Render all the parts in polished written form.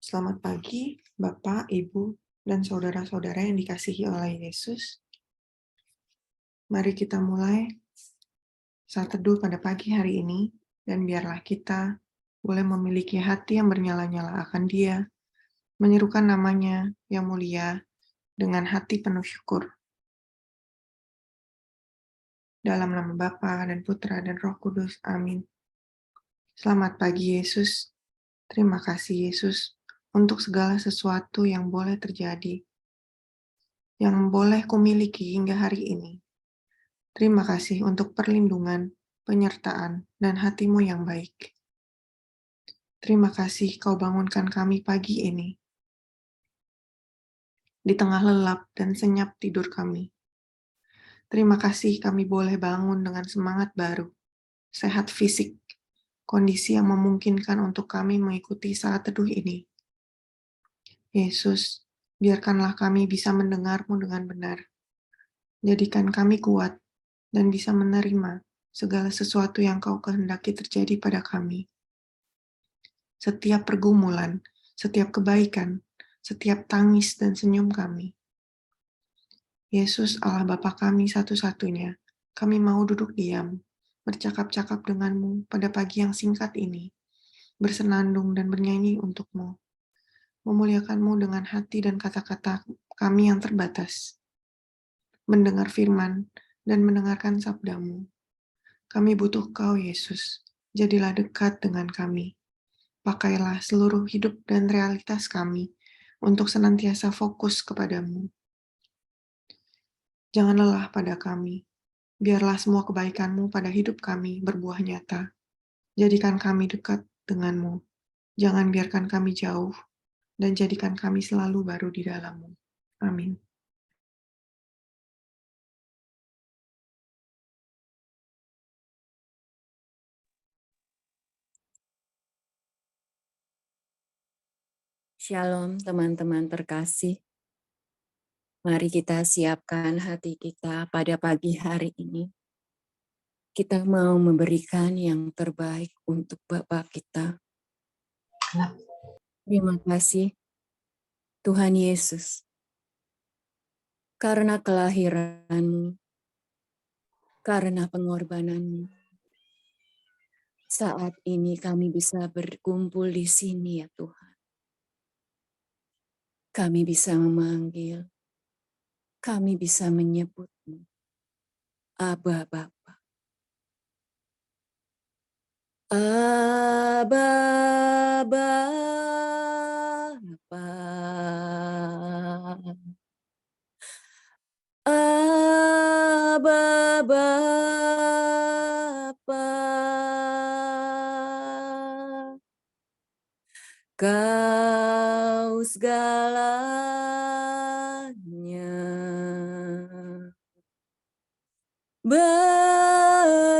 Selamat pagi, Bapak, Ibu, dan saudara-saudara yang dikasihi oleh Yesus. Mari kita mulai saat teduh pada pagi hari ini, dan biarlah kita boleh memiliki hati yang bernyala-nyala akan Dia, menyerukan namanya yang mulia dengan hati penuh syukur. Dalam nama Bapa dan Putra dan Roh Kudus, amin. Selamat pagi Yesus. Terima kasih Yesus untuk segala sesuatu yang boleh terjadi, yang boleh kumiliki hingga hari ini. Terima kasih untuk perlindungan, penyertaan, dan hatimu yang baik. Terima kasih kau bangunkan kami pagi ini, di tengah lelap dan senyap tidur kami. Terima kasih kami boleh bangun dengan semangat baru, sehat fisik, kondisi yang memungkinkan untuk kami mengikuti saat teduh ini. Yesus, biarkanlah kami bisa mendengar-Mu dengan benar. Jadikan kami kuat dan bisa menerima segala sesuatu yang Kau kehendaki terjadi pada kami. Setiap pergumulan, setiap kebaikan, setiap tangis dan senyum kami. Yesus Allah Bapa kami satu-satunya, kami mau duduk diam, bercakap-cakap denganmu pada pagi yang singkat ini, bersenandung dan bernyanyi untuk-Mu, memuliakan-Mu dengan hati dan kata-kata kami yang terbatas, mendengar firman dan mendengarkan sabda-Mu. Kami butuh Kau, Yesus, jadilah dekat dengan kami. Pakailah seluruh hidup dan realitas kami untuk senantiasa fokus kepadamu. Jangan lelah pada kami. Biarlah semua kebaikan-Mu pada hidup kami berbuah nyata. Jadikan kami dekat dengan-Mu. Jangan biarkan kami jauh, dan jadikan kami selalu baru di dalam-Mu. Amin. Shalom teman-teman terkasih. Mari kita siapkan hati kita pada pagi hari ini. Kita mau memberikan yang terbaik untuk Bapa kita. Terima kasih Tuhan Yesus. Karena kelahiran-Mu, karena pengorbanan-Mu, saat ini kami bisa berkumpul di sini ya Tuhan. Kami bisa memanggil, kami bisa menyebut-Mu, Aba Bapa. Aba Bapa, Aba Bapa, Kau segalanya bagiku.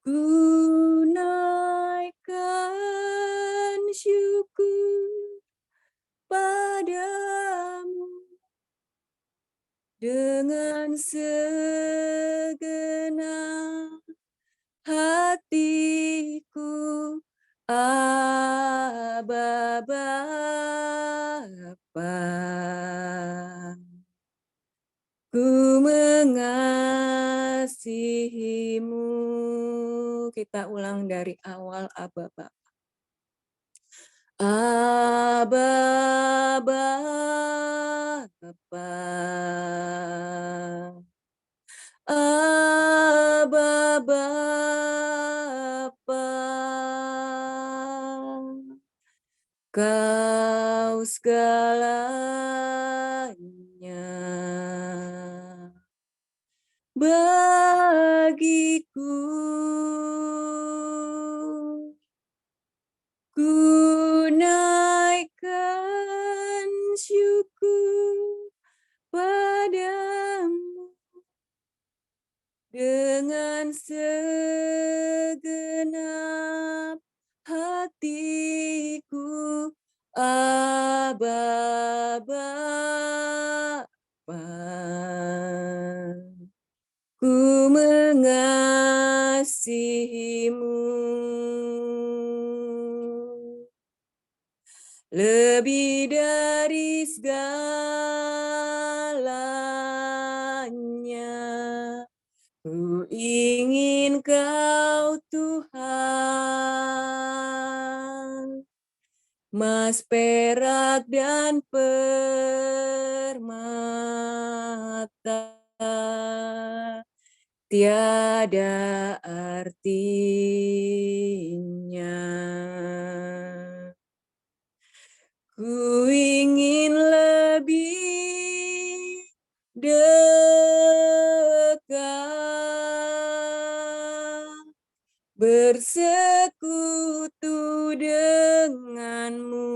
Ku naikkan syukur padamu dengan segenap hatiku, Aba Bapa. Ku mengasihimu. Kita ulang dari awal, Aba Bapa. Aba Bapa, Aba Bapa, Kau segalanya bagiku. Ku naikkan syukur padamu dengan segenap hatiku, Aba Bapa. Ku mengasihimu. lebih dari segalanya. Ku ingin Kau Tuhan, emas, perak, dan permata, tiada artinya. Ku ingin lebih dekat, bersekutu denganmu.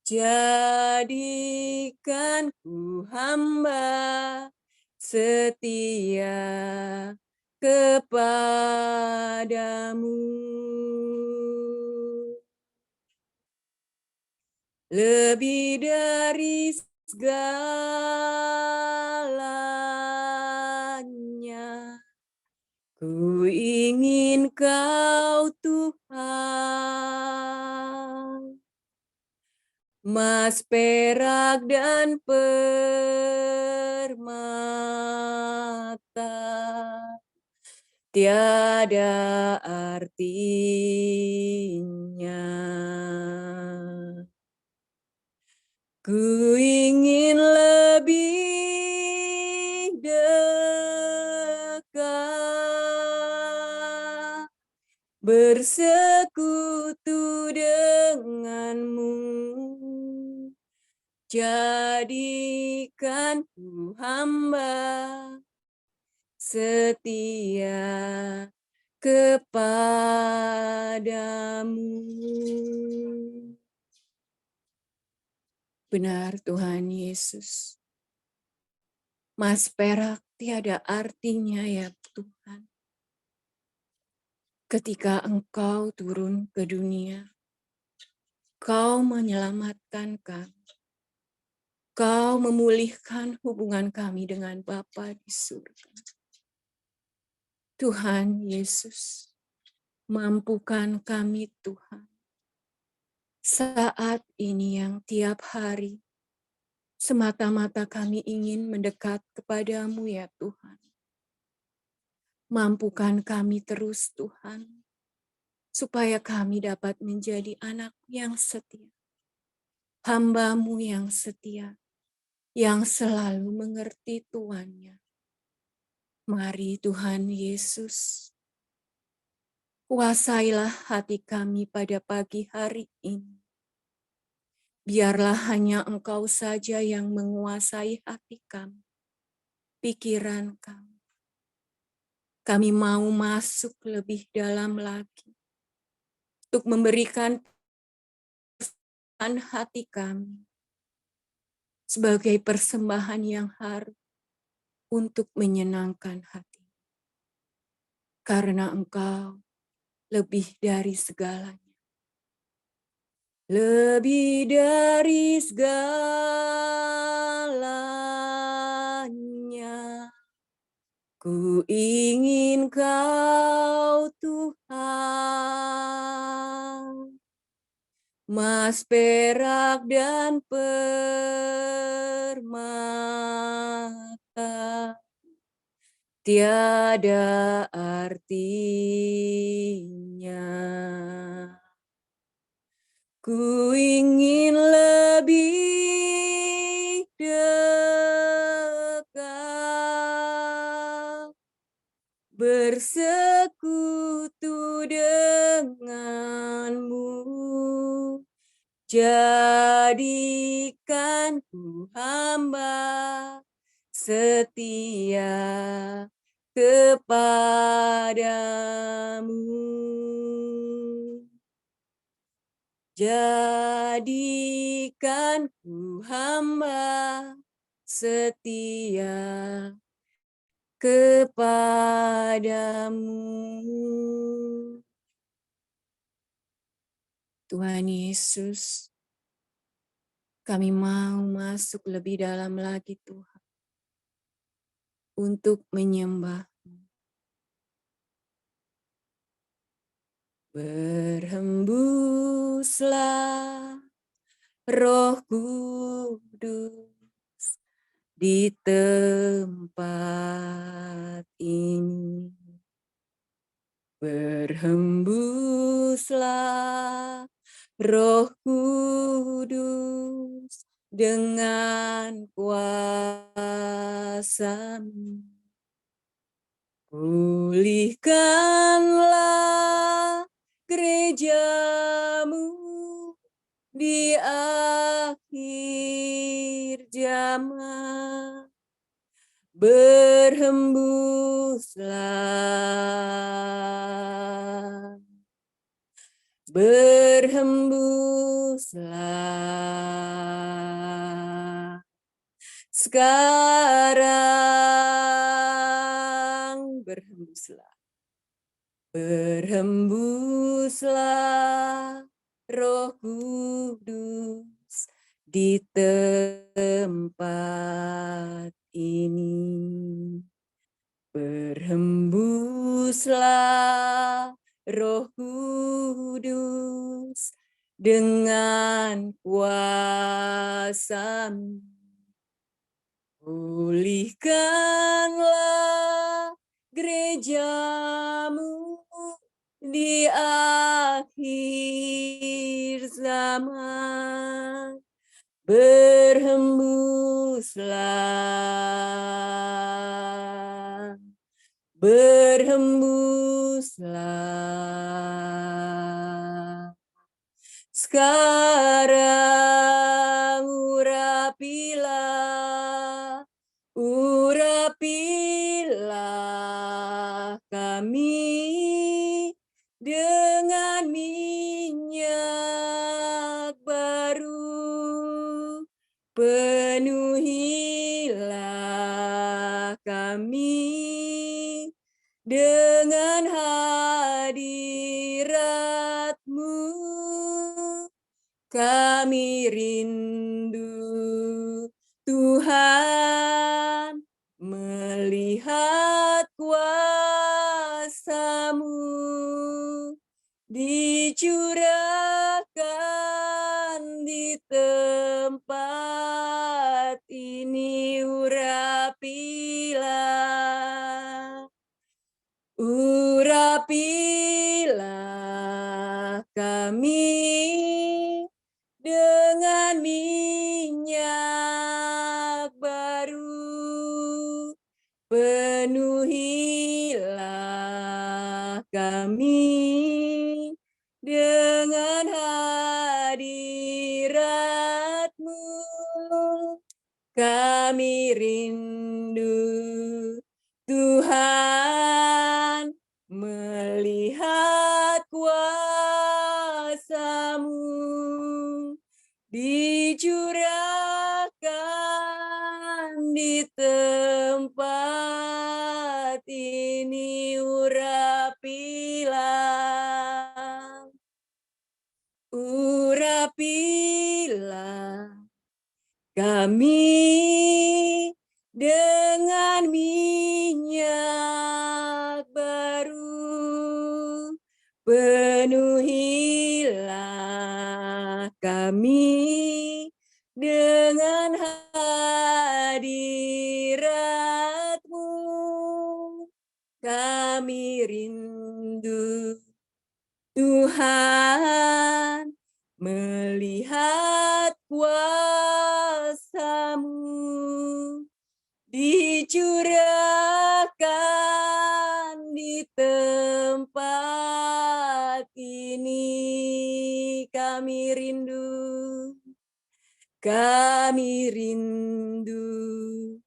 Jadikan ku hamba setia kepadamu. Lebih dari segalanya, ku ingin Kau Tuhan, emas, perak, dan permata, tiada artinya. Ku ingin lebih dekat, bersekutu denganmu. Jadikan ku hamba setia kepadamu. Benar Tuhan Yesus, emas perak tiada artinya ya Tuhan. Ketika Engkau turun ke dunia, Kau menyelamatkan kami. Kau memulihkan hubungan kami dengan Bapa di surga. Tuhan Yesus, mampukan kami Tuhan. Saat ini yang tiap hari, semata-mata kami ingin mendekat kepadamu ya Tuhan. Mampukan kami terus Tuhan, supaya kami dapat menjadi anak yang setia. Hamba-Mu yang setia, yang selalu mengerti tuannya. Mari Tuhan Yesus, kuasailah hati kami pada pagi hari ini. Biarlah hanya Engkau saja yang menguasai hati kami, pikiran kami. Kami mau masuk lebih dalam lagi untuk memberikan hati kami sebagai persembahan yang harum untuk menyenangkan hati. Karena Engkau lebih dari segalanya. Lebih dari segalanya, ku ingin Kau Tuhan, emas, perak, dan permata, tiada artinya. Ku ingin lebih dekat, bersekutu denganmu. Jadikan ku hamba setia kepadamu. Jadikan ku hamba setia kepadamu. Tuhan Yesus, kami mau masuk lebih dalam lagi Tuhan, untuk menyembah, Berhembuslah Roh Kudus di tempat ini. Berhembuslah Roh Kudus dengan kuasa-Mu. Pulihkanlah gereja-Mu di akhir zaman. Berhembuslah, berhembuslah. Sekarang berhembuslah. Berhembuslah Roh Kudus di tempat ini. Berhembuslah Roh Kudus dengan kuasa-Mu. Pulihkanlah gereja-Mu di akhir zaman. Berhembuslah, berhembuslah. Sekarang urapilah, urapilah kami dengan minyak baru. Penuhilah kami dengan hadirat-Mu. Kami rindu Tuhan melihat kuasa-Mu dicurahkan di tempat ini. Urapilah, urapilah kami dengan minyak baru. Penuhilah kami dengan hadirat-Mu. Kami rindu Tuhan melihat kuasa-Mu dicurahkan di tempat ini. Urapilah, urapilah kami dengan minyak baru. Penuhilah kami dengan hadirat-Mu. Kami rindu Tuhan melihat kuasa-Mu dicurahkan di tempat ini. Kami rindu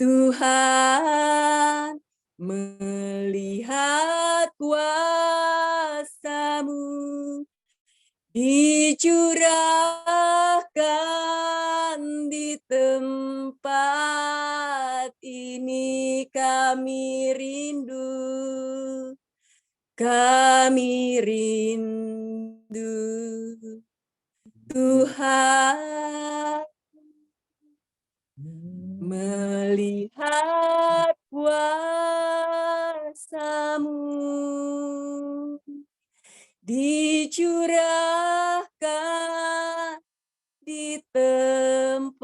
Tuhan melihat kuasa-Mu dicurahkan di tempat ini. Kami rindu Tuhan melihat kuasa-Mu dicurahkan di tempat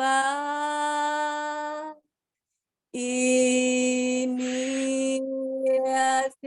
ini ya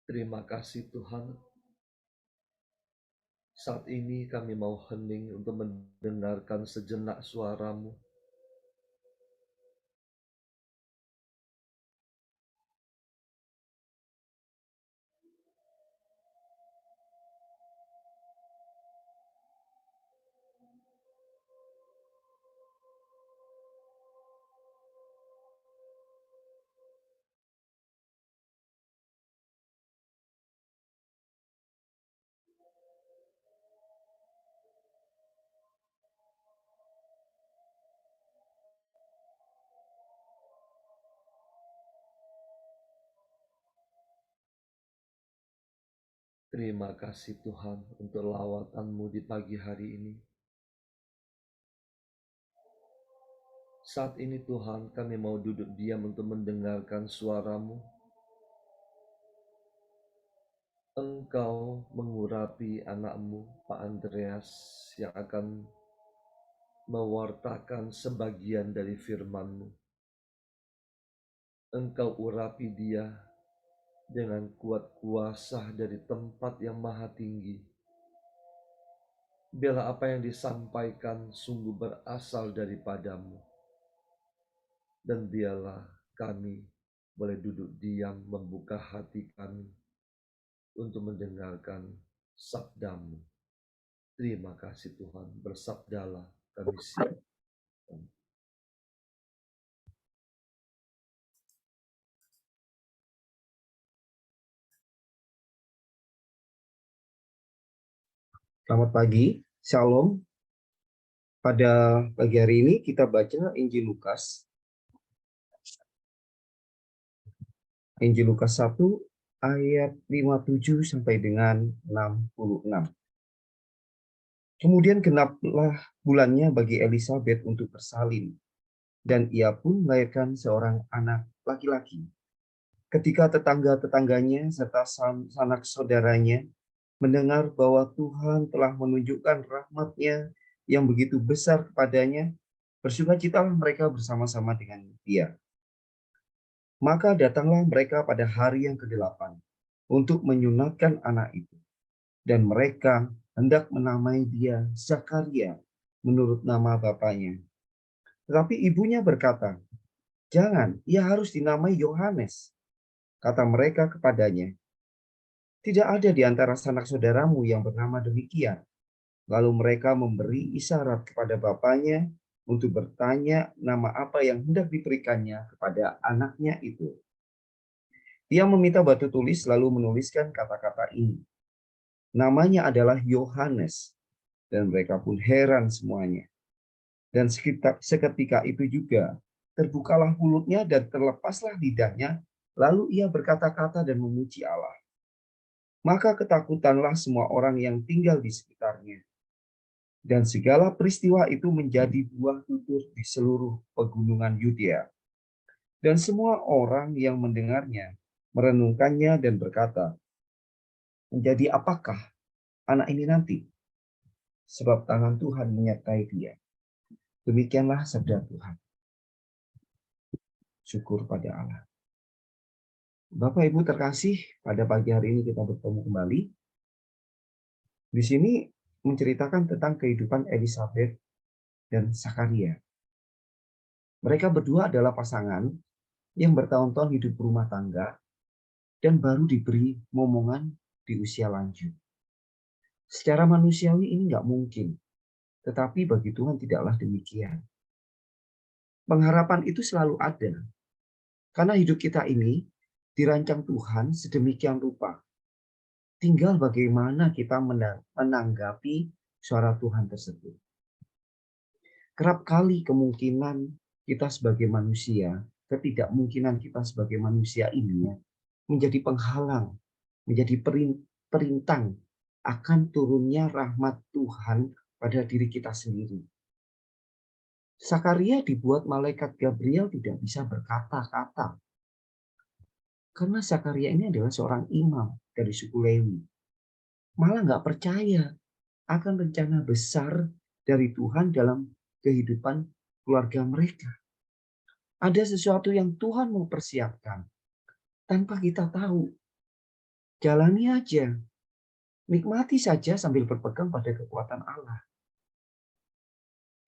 Terima kasih Tuhan. Saat ini kami mau hening untuk mendengarkan sejenak suara-Mu. Terima kasih Tuhan untuk lawatan-Mu di pagi hari ini. Saat ini Tuhan kami mau duduk diam untuk mendengarkan suara-Mu. Engkau mengurapi anak-Mu Pak Andreas yang akan mewartakan sebagian dari firman-Mu. Engkau urapi dia dengan kuat kuasa dari tempat yang maha tinggi. Biarlah apa yang disampaikan sungguh berasal daripada-Mu. Dan biarlah kami boleh duduk diam membuka hati kami untuk mendengarkan sabda-Mu. Terima kasih Tuhan, bersabdalah kami siap. Selamat pagi, Shalom. Pada pagi hari ini kita baca Injil Lukas. Injil Lukas 1 ayat 57 sampai dengan 66. Kemudian genaplah bulannya bagi Elisabet untuk bersalin, dan ia pun melahirkan seorang anak laki-laki. Ketika tetangga-tetangganya serta sanak saudaranya mendengar bahwa Tuhan telah menunjukkan rahmat-Nya yang begitu besar kepadanya, bersukacitalah mereka bersama-sama dengan dia. Maka datanglah mereka pada hari yang ke-8 untuk menyunatkan anak itu. Dan mereka hendak menamai dia Zakaria menurut nama bapaknya. Tetapi ibunya berkata, "Jangan, ia harus dinamai Yohanes." Kata mereka kepadanya, "Tidak ada di antara sanak saudaramu yang bernama demikian." Lalu mereka memberi isyarat kepada bapaknya untuk bertanya nama apa yang hendak diberikannya kepada anaknya itu. Dia meminta batu tulis lalu menuliskan kata-kata ini. Namanya adalah Yohanes, dan mereka pun heran semuanya. Dan seketika itu juga terbukalah mulutnya dan terlepaslah lidahnya, lalu ia berkata-kata dan memuji Allah. Maka ketakutanlah semua orang yang tinggal di sekitarnya. Dan segala peristiwa itu menjadi buah tutur di seluruh pegunungan Yudea. Dan semua orang yang mendengarnya merenungkannya dan berkata, "Menjadi apakah anak ini nanti? Sebab tangan Tuhan menyertai dia." Demikianlah sabda Tuhan. Syukur pada Allah. Bapak Ibu terkasih, pada pagi hari ini kita bertemu kembali. Di sini menceritakan tentang kehidupan Elizabeth dan Zakaria. Mereka berdua adalah pasangan yang bertahun-tahun hidup berumah tangga dan baru diberi momongan di usia lanjut. Secara manusiawi ini nggak mungkin, tetapi bagi Tuhan tidaklah demikian. Pengharapan itu selalu ada, karena hidup kita ini dirancang Tuhan sedemikian rupa. Tinggal bagaimana kita menanggapi suara Tuhan tersebut. Kerap kali kemungkinan kita sebagai manusia, ketidakmungkinan kita sebagai manusia ini menjadi penghalang, menjadi perintang akan turunnya rahmat Tuhan pada diri kita sendiri. Zakaria dibuat malaikat Gabriel tidak bisa berkata-kata. Karena Zakaria ini adalah seorang imam dari suku Lewi. Malah nggak percaya akan rencana besar dari Tuhan dalam kehidupan keluarga mereka. Ada sesuatu yang Tuhan mau persiapkan tanpa kita tahu. Jalani aja. Nikmati saja sambil berpegang pada kekuatan Allah.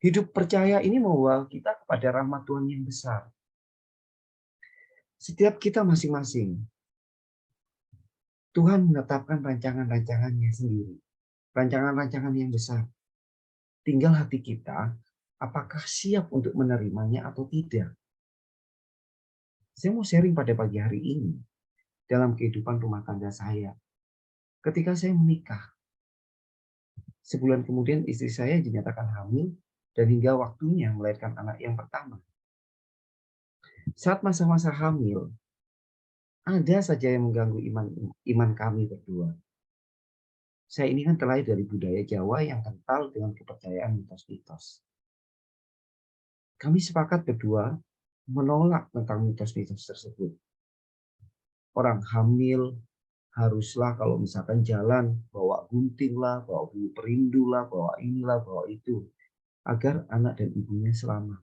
Hidup percaya ini membawa kita kepada rahmat Tuhan yang besar. Setiap kita masing-masing, Tuhan menetapkan rancangan-rancangannya sendiri. Rancangan-rancangan yang besar. Tinggal hati kita, apakah siap untuk menerimanya atau tidak. Saya mau sharing pada pagi hari ini dalam kehidupan rumah tangga saya. Ketika saya menikah, sebulan kemudian istri saya dinyatakan hamil dan hingga waktunya melahirkan anak yang pertama. Saat masa-masa hamil, ada saja yang mengganggu iman kami berdua. Saya ini kan terlahir dari budaya Jawa yang kental dengan kepercayaan mitos-mitos. Kami sepakat berdua menolak tentang mitos-mitos tersebut. Orang hamil haruslah kalau misalkan jalan bawa gunting lah, bawa bulu perindu lah, bawa inilah, bawa itu, agar anak dan ibunya selamat.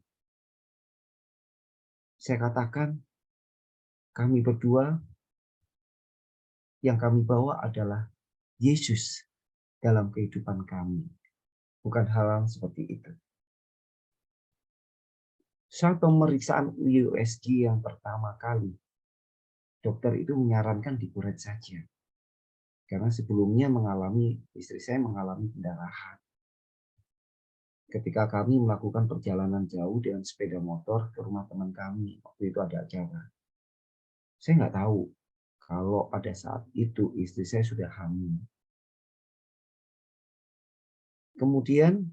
Saya katakan, kami berdua yang kami bawa adalah Yesus dalam kehidupan kami. Bukan hal seperti itu. Saat pemeriksaan USG yang pertama kali, dokter itu menyarankan dikuret saja. Karena sebelumnya istri saya mengalami pendarahan. Ketika kami melakukan perjalanan jauh dengan sepeda motor ke rumah teman kami, waktu itu ada acara. Saya nggak tahu kalau pada saat itu istri saya sudah hamil. Kemudian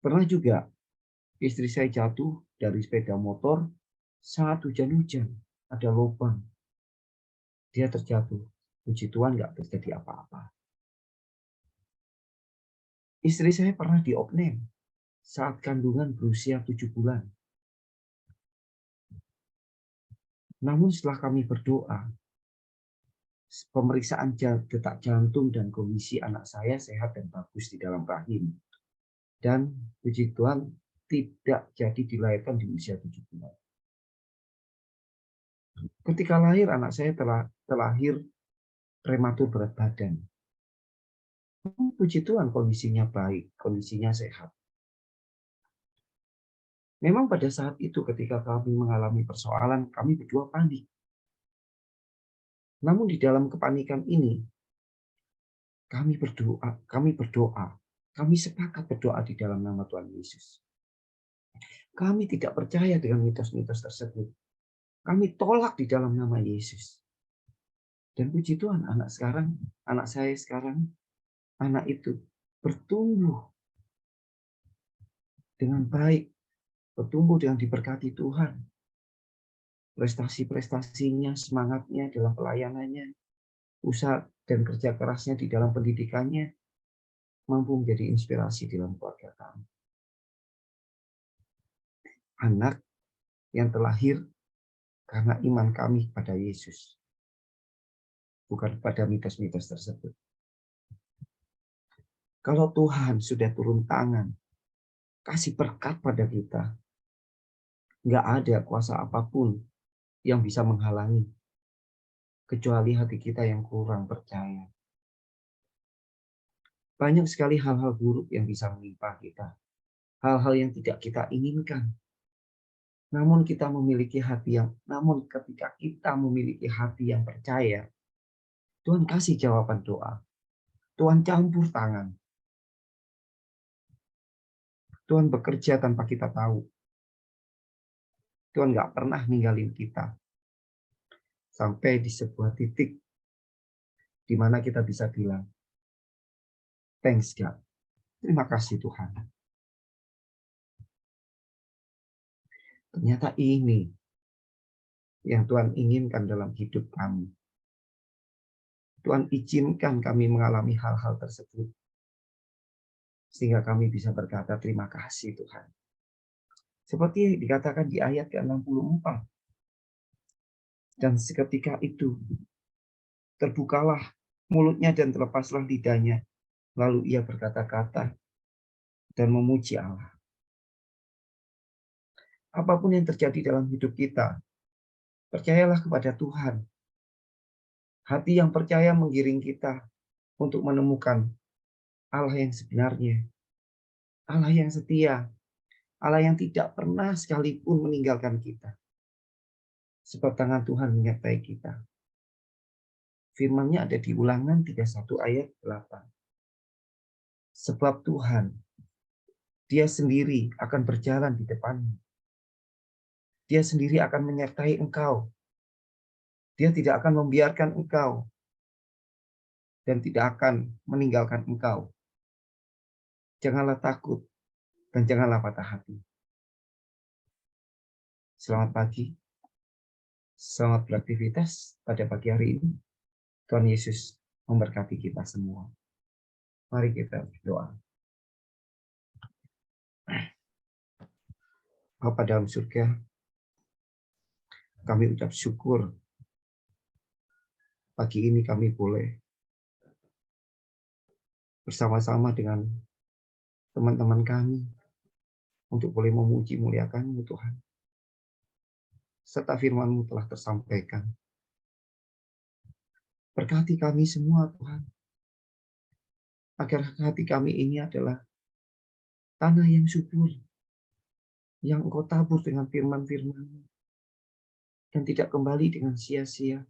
pernah juga istri saya jatuh dari sepeda motor saat hujan-hujan, ada lubang. Dia terjatuh. Puji Tuhan nggak terjadi apa-apa. Istri saya pernah diopname saat kandungan berusia 7 bulan. Namun setelah kami berdoa, pemeriksaan detak jantung dan kondisi anak saya sehat dan bagus di dalam rahim. Dan puji Tuhan tidak jadi dilahirkan di usia 7 bulan. Ketika lahir, anak saya telah terlahir prematur berat badan. Puji Tuhan kondisinya baik, kondisinya sehat. Memang pada saat itu ketika kami mengalami persoalan, kami berdua panik. Namun di dalam kepanikan ini, kami berdoa, kami sepakat berdoa di dalam nama Tuhan Yesus. Kami tidak percaya dengan mitos-mitos tersebut. Kami tolak di dalam nama Yesus. Dan puji Tuhan, anak saya sekarang, anak itu bertumbuh dengan baik, bertumbuh dengan diberkati Tuhan. Prestasi-prestasinya, semangatnya dalam pelayanannya, usaha dan kerja kerasnya di dalam pendidikannya, mampu menjadi inspirasi dalam keluarga kami. Anak yang terlahir karena iman kami pada Yesus, bukan pada mitos-mitos tersebut. Kalau Tuhan sudah turun tangan, kasih berkat pada kita, nggak ada kuasa apapun yang bisa menghalangi, kecuali hati kita yang kurang percaya. Banyak sekali hal-hal buruk yang bisa menimpa kita, hal-hal yang tidak kita inginkan. Namun ketika kita memiliki hati yang percaya, Tuhan kasih jawaban doa. Tuhan campur tangan. Tuhan bekerja tanpa kita tahu. Tuhan nggak pernah ninggalin kita. Sampai di sebuah titik di mana kita bisa bilang, thanks God. Terima kasih Tuhan. Ternyata ini yang Tuhan inginkan dalam hidup kami. Tuhan izinkan kami mengalami hal-hal tersebut. Sehingga kami bisa berkata terima kasih Tuhan. Seperti dikatakan di ayat ke-64. Dan seketika itu terbukalah mulutnya dan terlepaslah lidahnya. Lalu ia berkata-kata dan memuji Allah. Apapun yang terjadi dalam hidup kita, percayalah kepada Tuhan. Hati yang percaya menggiring kita untuk menemukan Allah yang sebenarnya. Allah yang setia. Allah yang tidak pernah sekalipun meninggalkan kita. Sebab tangan Tuhan menyertai kita. Firman-Nya ada di Ulangan 31 ayat 8. Sebab Tuhan, Dia sendiri akan berjalan di depanmu. Dia sendiri akan menyertai engkau. Dia tidak akan membiarkan engkau dan tidak akan meninggalkan engkau. Janganlah takut dan janganlah patah hati. Selamat pagi. Selamat beraktivitas pada pagi hari ini. Tuhan Yesus memberkati kita semua. Mari kita berdoa. Bapa dalam surga, kami ucap syukur pagi ini kami boleh bersama-sama dengan teman-teman kami untuk boleh memuji muliakan-Mu Tuhan. Serta firman-Mu telah tersampaikan. Berkati kami semua Tuhan. Agar hati kami ini adalah tanah yang subur. Yang Engkau tabur dengan firman-firman-Mu. Dan tidak kembali dengan sia-sia.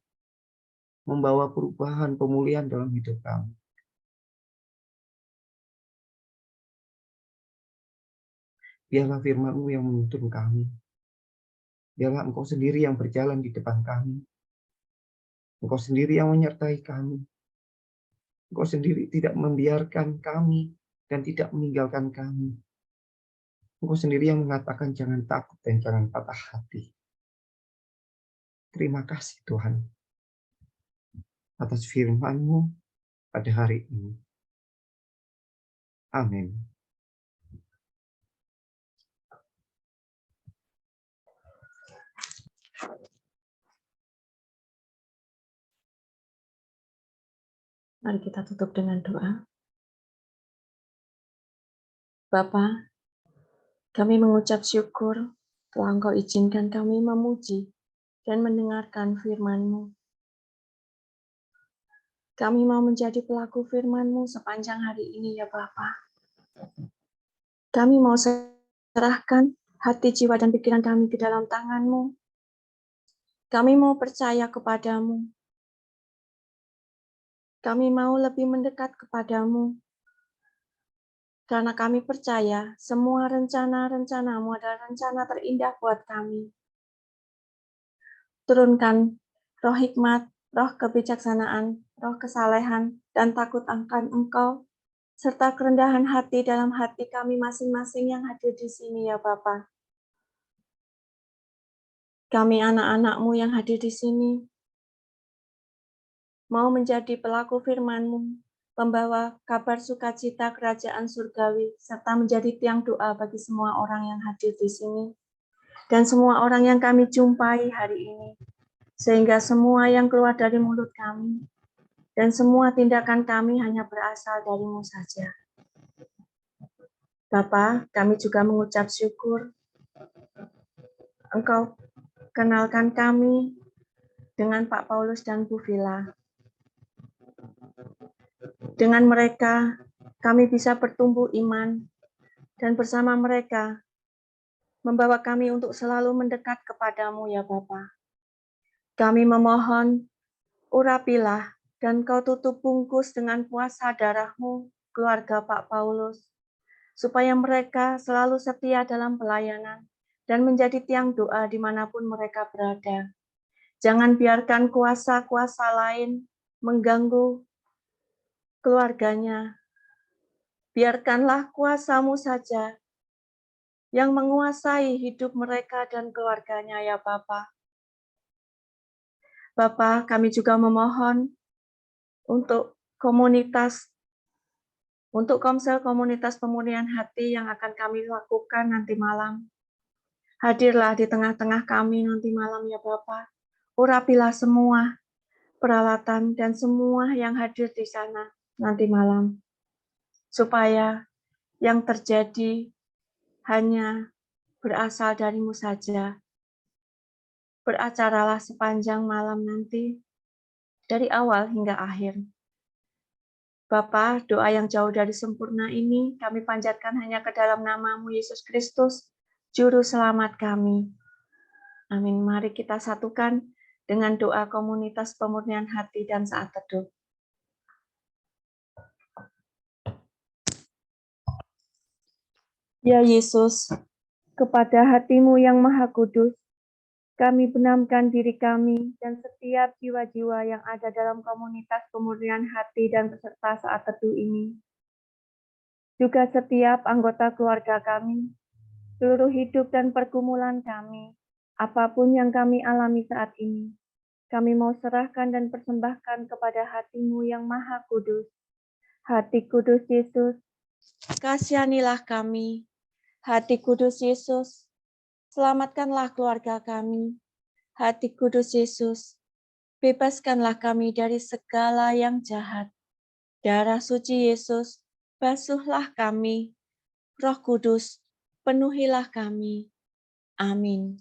Membawa perubahan, pemulihan dalam hidup kami. Biarlah firman-Mu yang menuntun kami. Biarlah Engkau sendiri yang berjalan di depan kami. Engkau sendiri yang menyertai kami. Engkau sendiri tidak membiarkan kami dan tidak meninggalkan kami. Engkau sendiri yang mengatakan jangan takut dan jangan patah hati. Terima kasih Tuhan atas firman-Mu pada hari ini. Amin. Mari kita tutup dengan doa. Bapa, kami mengucap syukur telah Engkau izinkan kami memuji dan mendengarkan firman-Mu. Kami mau menjadi pelaku firman-Mu sepanjang hari ini ya Bapa. Kami mau serahkan hati, jiwa, dan pikiran kami ke dalam tangan-Mu. Kami mau percaya kepadamu. Kami mau lebih mendekat kepadamu. Karena kami percaya semua rencana-rencana-Mu adalah rencana terindah buat kami. Turunkan roh hikmat, roh kebijaksanaan, roh kesalehan, dan takut akan Engkau, serta kerendahan hati dalam hati kami masing-masing yang hadir di sini ya Bapa. Kami anak-anak-Mu yang hadir di sini, mau menjadi pelaku firman-Mu, membawa kabar sukacita kerajaan surgawi, serta menjadi tiang doa bagi semua orang yang hadir di sini, dan semua orang yang kami jumpai hari ini, sehingga semua yang keluar dari mulut kami, dan semua tindakan kami hanya berasal dari-Mu saja. Bapa, kami juga mengucap syukur, Engkau kenalkan kami dengan Pak Paulus dan Bu Vila. Dengan mereka, kami bisa bertumbuh iman, dan bersama mereka, membawa kami untuk selalu mendekat kepadamu ya Bapa. Kami memohon, urapilah, dan Kau tutup bungkus dengan kuasa darah-Mu, keluarga Pak Paulus, supaya mereka selalu setia dalam pelayanan, dan menjadi tiang doa dimanapun mereka berada. Jangan biarkan kuasa-kuasa lain mengganggu keluarganya. Biarkanlah kuasa-Mu saja yang menguasai hidup mereka dan keluarganya ya Bapa. Bapa, kami juga memohon untuk Komsel Komunitas Pemurnian Hati yang akan kami lakukan nanti malam. Hadirlah di tengah-tengah kami nanti malam ya Bapa. Urapilah semua peralatan dan semua yang hadir di sana nanti malam. Supaya yang terjadi hanya berasal dari-Mu saja. Beracaralah sepanjang malam nanti, dari awal hingga akhir. Bapa, doa yang jauh dari sempurna ini kami panjatkan hanya ke dalam nama-Mu Yesus Kristus, Juru Selamat kami. Amin. Mari kita satukan dengan doa komunitas pemurnian hati dan saat teduh. Ya Yesus, kepada hati-Mu yang maha kudus, kami benamkan diri kami dan setiap jiwa-jiwa yang ada dalam komunitas pemurnian hati dan peserta saat teduh ini. Juga setiap anggota keluarga kami, seluruh hidup dan pergumulan kami, apapun yang kami alami saat ini, kami mau serahkan dan persembahkan kepada hati-Mu yang maha kudus. Hati kudus Yesus, kasihanilah kami. Hati kudus Yesus, selamatkanlah keluarga kami. Hati kudus Yesus, bebaskanlah kami dari segala yang jahat. Darah suci Yesus, basuhlah kami. Roh Kudus, penuhilah kami. Amin.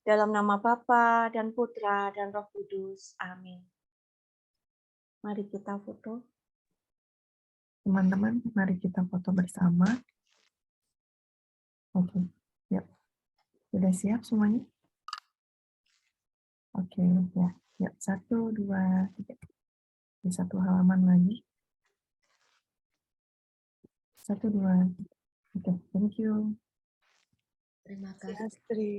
Dalam nama Bapa dan Putra dan Roh Kudus. Amin. Mari kita foto. Teman-teman, mari kita foto bersama. Oke, yuk. Sudah siap semuanya? Oke, ya. Yuk, 1, 2, 3. Di satu halaman lagi. 1, 2. Oke, thank you. Terima kasih. Astri.